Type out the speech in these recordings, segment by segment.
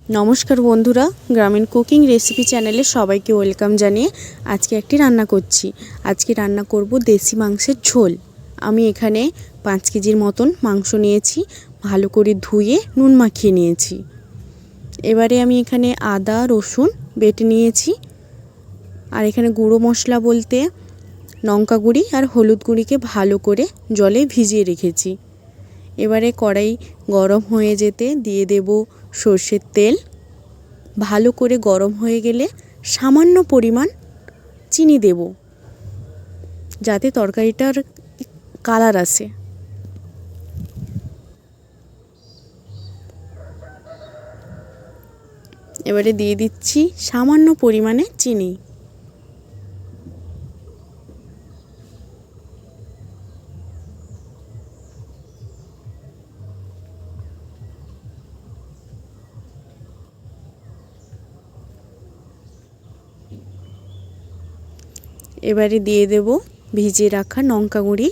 নমস্কার বন্ধুরা, গ্রামীণ কুকিং রেসিপি চ্যানেলে সবাইকে ওয়েলকাম জানিয়ে আজকে একটি রান্না করছি। আজকে রান্না করব দেশি মাংসের ঝোল। আমি এখানে 5 কেজির মতন মাংস নিয়েছি, ভালো করে ধুয়ে নুন মাখিয়ে নিয়েছি। এবারে আমি এখানে আদা রসুন বেটে নিয়েছি, আর এখানে গুঁড়ো মশলা বলতে লঙ্কা গুঁড়ি আর হলুদ গুঁড়িকে ভালো করে জলে ভিজিয়ে রেখেছি। এবারে কড়াই গরম হয়ে যেতে দিয়ে দেব সর্ষের তেল। ভালো করে গরম হয়ে গেলে সামান্য পরিমাণ চিনি দেব, যাতে তরকারিটার কালার আসে। এবারে দিয়ে দিচ্ছি সামান্য পরিমাণে চিনি। এবারে দিয়ে দেব ভিজিয়ে রাখা লঙ্কা গুঁড়ি।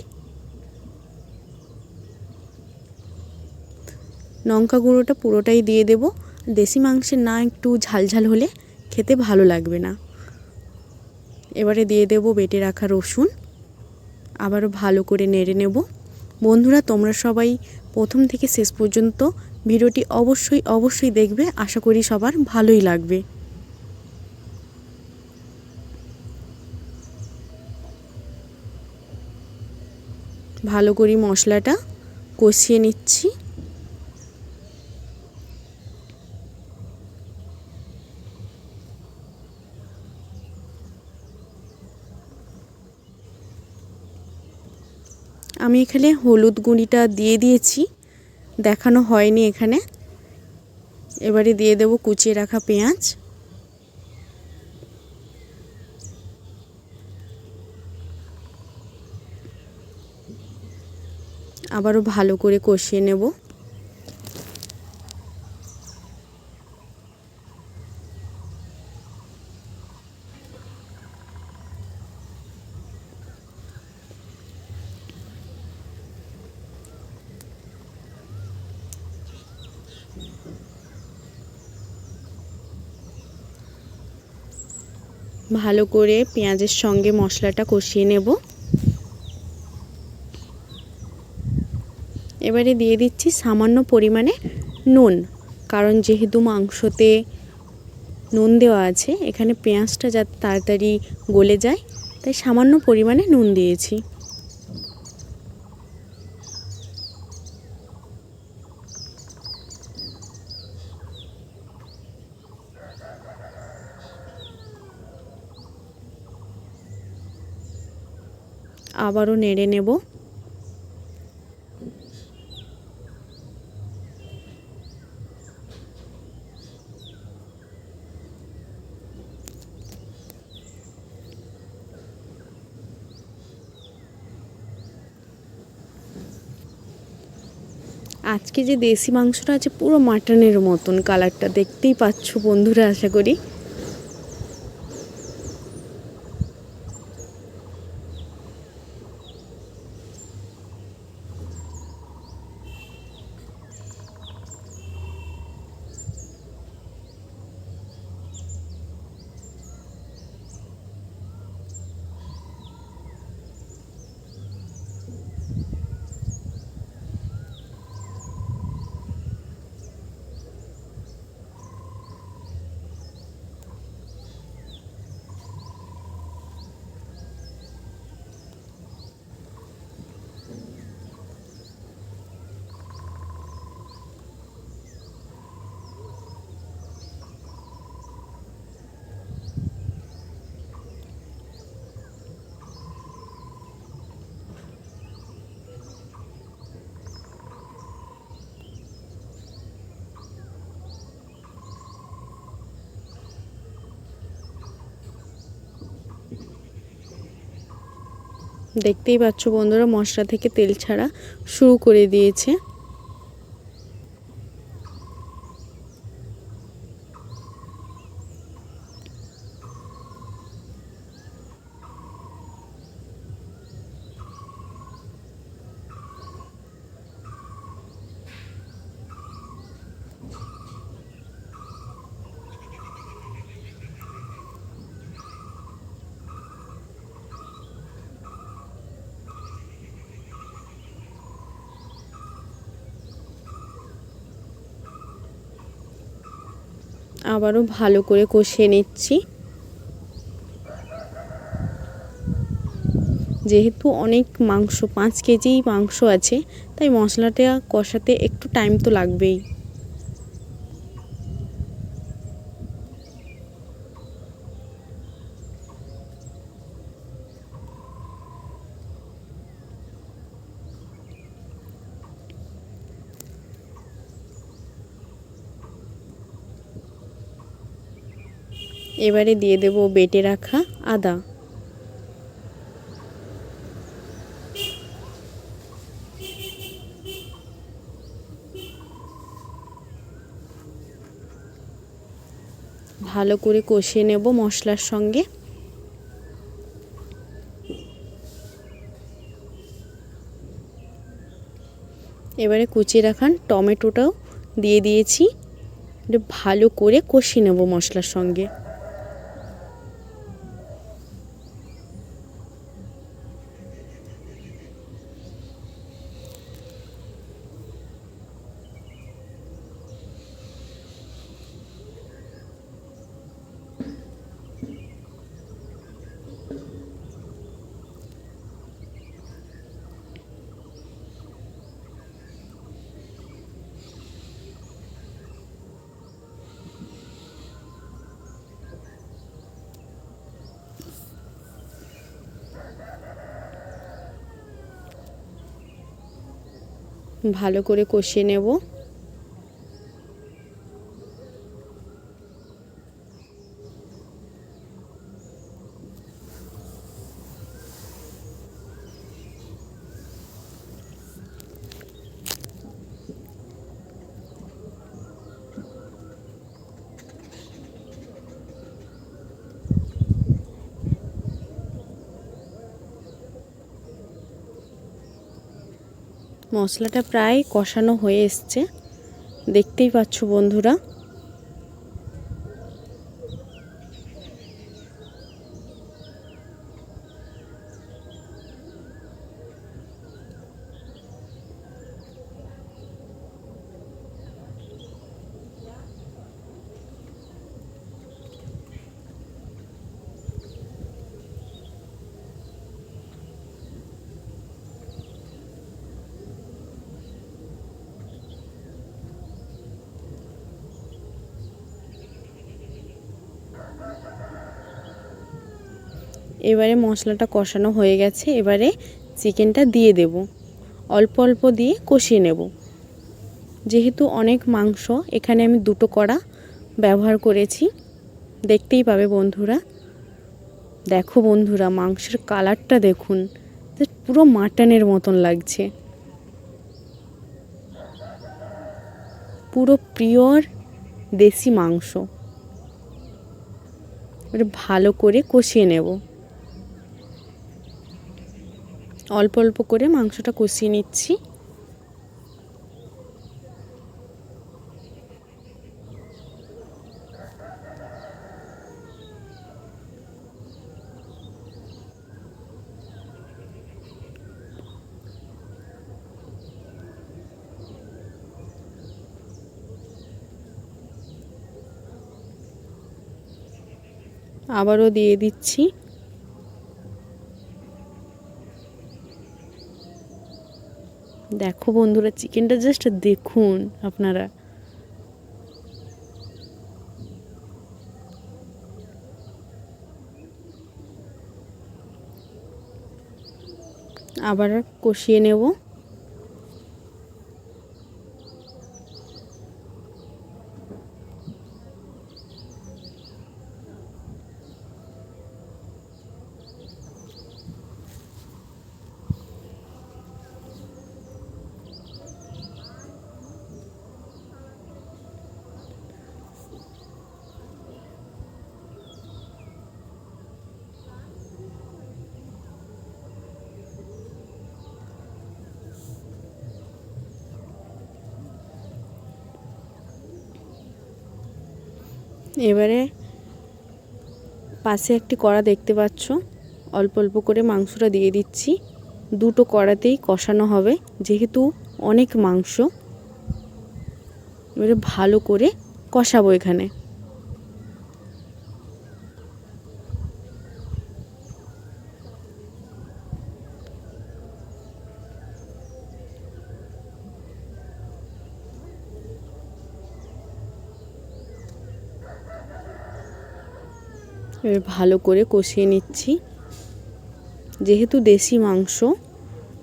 লঙ্কা গুঁড়োটা পুরোটাই দিয়ে দেব। দেশি মাংসের না একটু ঝালঝাল হলে খেতে ভালো লাগবে না। এবারে দিয়ে দেব বেটে রাখা রসুন। আবারও ভালো করে নেড়ে নেব। বন্ধুরা, তোমরা সবাই প্রথম থেকে শেষ পর্যন্ত ভিডিওটি অবশ্যই দেখবে। আশা করি সবার ভালোই লাগবে। ভালো করে মশলাটা কষিয়ে নিচ্ছি। আমি এখানে হলুদ গুঁড়িটা দিয়ে দিয়েছি, দেখানো হয়নি এখানে। এবারে দিয়ে দেব কুচিয়ে রাখা পেঁয়াজ। আবারও ভালো করে কষিয়ে নেব। ভালো করে পেঁয়াজের সঙ্গে মশলাটা কষিয়ে নেব। এবারে দিয়ে দিচ্ছি সামান্য পরিমাণে নুন, কারণ যেহেতু মাংসতে নুন দেওয়া আছে, এখানে পেঁয়াজটা যাতে তাড়াতাড়ি গলে যায়, তাই সামান্য পরিমাণে নুন দিয়েছি। আবারও নেড়ে নেব। আজকে যে দেশি মাংসটা আছে পুরো মাটনের মতন কালারটা, দেখতেই পাচ্ছ বন্ধুরা আশা করি। দেখতেই পাচ্ছ বন্ধুরা, মশলা থেকে তেল ছাড়া শুরু করে দিয়েছে। আবারও ভালো করে কষিয়ে নিচ্ছি। যেহেতু অনেক মাংস, 5 কেজি মাংস আছে, তাই মশলাটা কষাতে একটু টাইম তো লাগবেই। এবারে দিয়ে দেব বেটে রাখা আদা। ভালো করে কষিয়ে নেব মশলার সঙ্গে। এবারে কুচিয়ে রাখান টমেটোটাও দিয়ে দিয়েছি। এটা ভালো করে কষিয়ে নেব মশলার সঙ্গে। ভালো করে কষিয়ে নেব। মশলাটা প্রায় কষানো হয়ে এসছে, দেখতেই পাচ্ছ বন্ধুরা। এবারে মশলাটা কষানো হয়ে গেছে, এবারে চিকেনটা দিয়ে দেব। অল্প অল্প দিয়ে কষিয়ে নেব। যেহেতু অনেক মাংস, এখানে আমি 2টো কড়া ব্যবহার করেছি, দেখতেই পাবে বন্ধুরা। দেখো বন্ধুরা, মাংসের কালারটা দেখুন, পুরো মাটনের মতন লাগছে। পুরো পিওর দেশি মাংস। এবারে ভালো করে কষিয়ে নেব। অল্প অল্প করে মাংসটা কষিয়ে নিচ্ছি। আবারও দিয়ে দিচ্ছি। দেখো বন্ধুরা, চিকেনটা জাস্ট দেখুন আপনারা। আবার কষিয়ে নেব। এবারে পাশে একটি কড়া দেখতে পাচ্ছ, অল্প অল্প করে মাংসটা দিয়ে দিচ্ছি। 2টো কড়াতেই কষানো হবে, যেহেতু অনেক মাংস। এবারে ভালো করে কষাবো এখানে। এবার ভালো করে কষিয়ে নিচ্ছি। যেহেতু দেশি মাংস,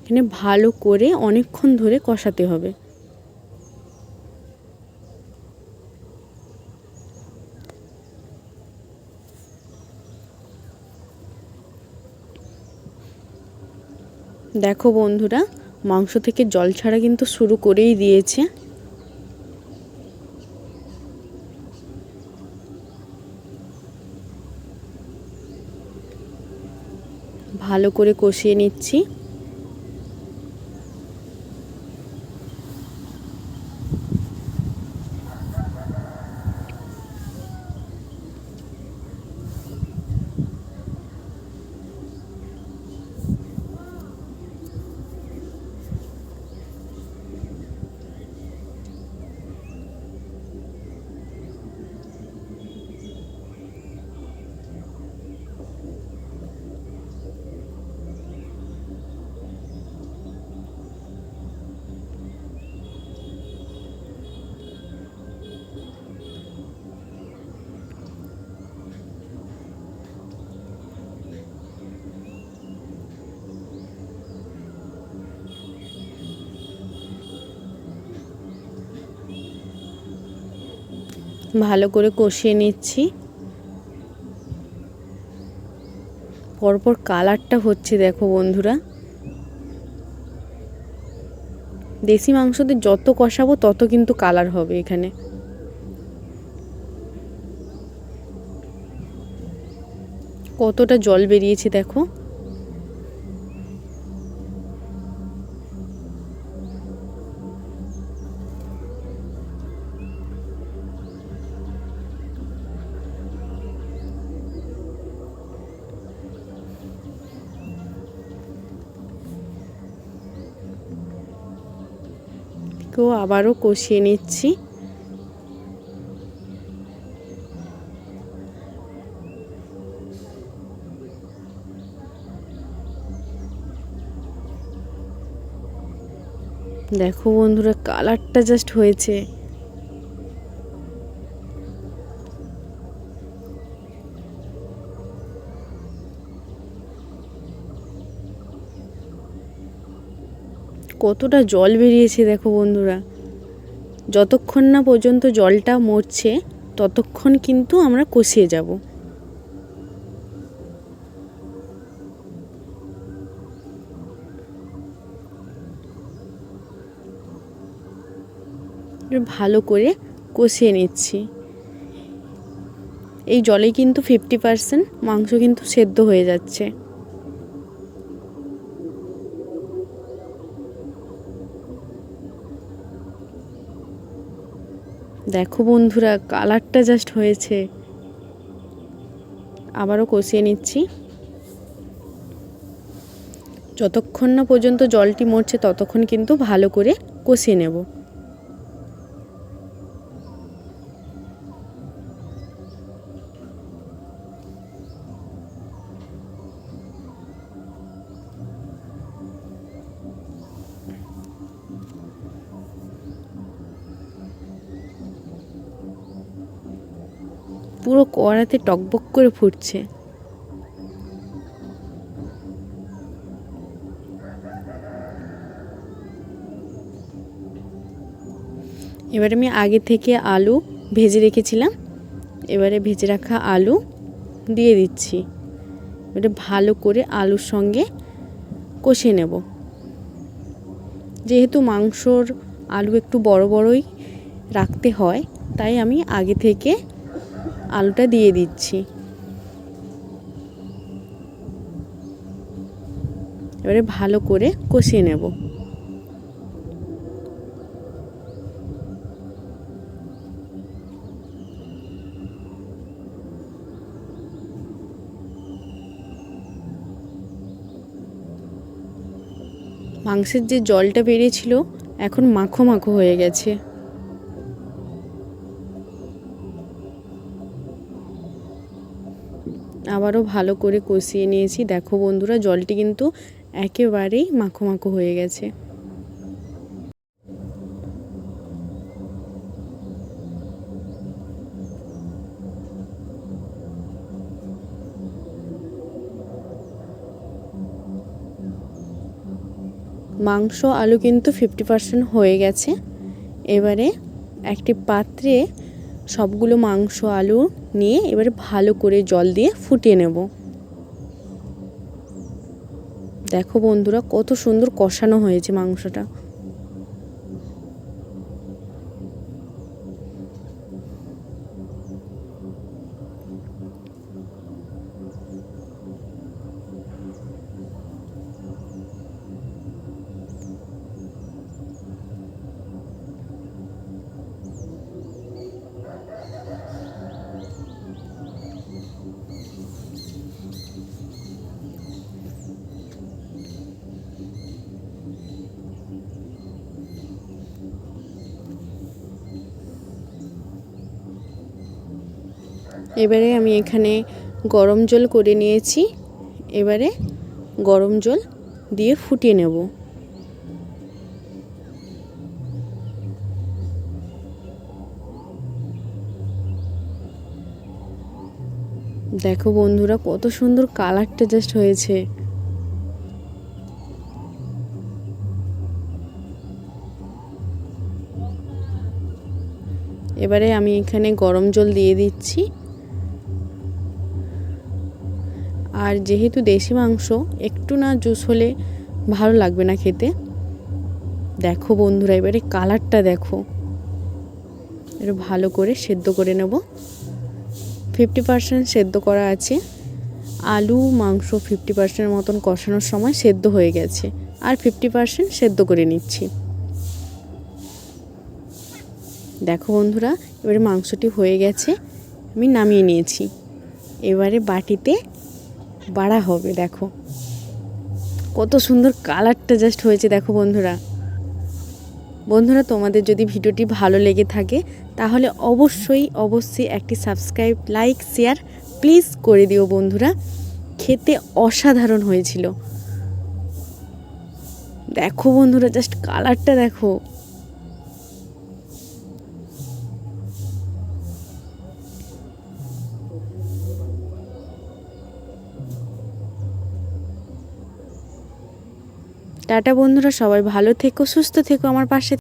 এখানে ভালো করে অনেকক্ষণ ধরে কষাতে হবে। দেখো বন্ধুরা, মাংস থেকে জল ছাড়া কিন্তু শুরু করেই দিয়েছে। ভালো করে কষিয়ে নিচ্ছি। ভালো করে কষিয়ে নিচ্ছি। পরপর কালারটা হচ্ছে দেখো বন্ধুরা। দেশি মাংসতে যত কষাবো তত কিন্তু কালার হবে এখানে। কতটা জল বেরিয়েছে দেখো। কেউ আবারও কষিয়ে নিচ্ছি। দেখো বন্ধুরা, কালারটা জাস্ট হয়েছে। কতটা জল বেরিয়েছে দেখো বন্ধুরা। যতক্ষণ না পর্যন্ত জলটা মরছে ততক্ষণ কিন্তু আমরা কষিয়ে যাব। ভালো করে কষিয়ে নিচ্ছি। এই জলে কিন্তু 50% মাংস কিন্তু সেদ্ধ হয়ে যাচ্ছে। দেখো বন্ধুরা, কালারটা জাস্ট হয়েছে। আবারও কষিয়ে নিচ্ছি। যতক্ষণ না পর্যন্ত জলটি মরছে ততক্ষণ কিন্তু ভালো করে কষিয়ে নেব। পুরো কড়াতে টকবক করে ফুটছে। এবারে আমি আগে থেকে আলু ভেজে রেখেছিলাম, এবারে ভেজে রাখা আলু দিয়ে দিচ্ছি। এবারে ভালো করে আলুর সঙ্গে কষিয়ে নেব। যেহেতু মাংসর আলু একটু বড় বড়ই রাখতে হয়, তাই আমি আগে থেকে আলুটা দিয়ে দিচ্ছি। এবারে ভালো করে কষিয়ে নেব। মাংসের যে জলটা বেরিয়েছিল এখন মাখো মাখো হয়ে গেছে। আবারও ভালো করে কষিয়ে নিয়েছি। দেখো বন্ধুরা, জলটি কিন্তু একেবারেই মাখো মাখো হয়ে গেছে। মাংস আলু কিন্তু 50% হয়ে গেছে। এবারে একটি পাত্রে সবগুলো মাংস আলু নিয়ে এবারে ভালো করে জল দিয়ে ফুটিয়ে নেব। দেখো বন্ধুরা কত সুন্দর কষানো হয়েছে মাংসটা। এবারে আমি এখানে গরম জল করে নিয়েছি। এবারে গরম জল দিয়ে ফুটিয়ে নেব। দেখো বন্ধুরা কত সুন্দর কালারটা জাস্ট হয়েছে। এবারে আমি এখানে গরম জল দিয়ে দিচ্ছি। আর যেহেতু দেশি মাংস একটু না জুস হলে ভালো লাগবে না খেতে। দেখো বন্ধুরা এবারে কালারটা দেখো। এটা ভালো করে সেদ্ধ করে নেব। 50% সেদ্ধ করা আছে। আলু মাংস 50% মতন কষানোর সময় সেদ্ধ হয়ে গেছে, আর 50% সেদ্ধ করে নিচ্ছি। দেখো বন্ধুরা এবারে মাংসটি হয়ে গেছে, আমি নামিয়ে নিয়েছি। এবারে বাটিতে বাড়া হবে। দেখো কত সুন্দর কালারটা জাস্ট হয়েছে। দেখো বন্ধুরা তোমাদের যদি ভিডিওটি ভালো লেগে থাকে তাহলে অবশ্যই একটি সাবস্ক্রাইব, লাইক, শেয়ার প্লিজ করে দিও বন্ধুরা। খেতে অসাধারণ হয়েছিল। দেখো বন্ধুরা জাস্ট কালারটা দেখো। টাটা বন্ধুরা, সবাই ভালো থেকো, সুস্থ থেকো, আমার পাশে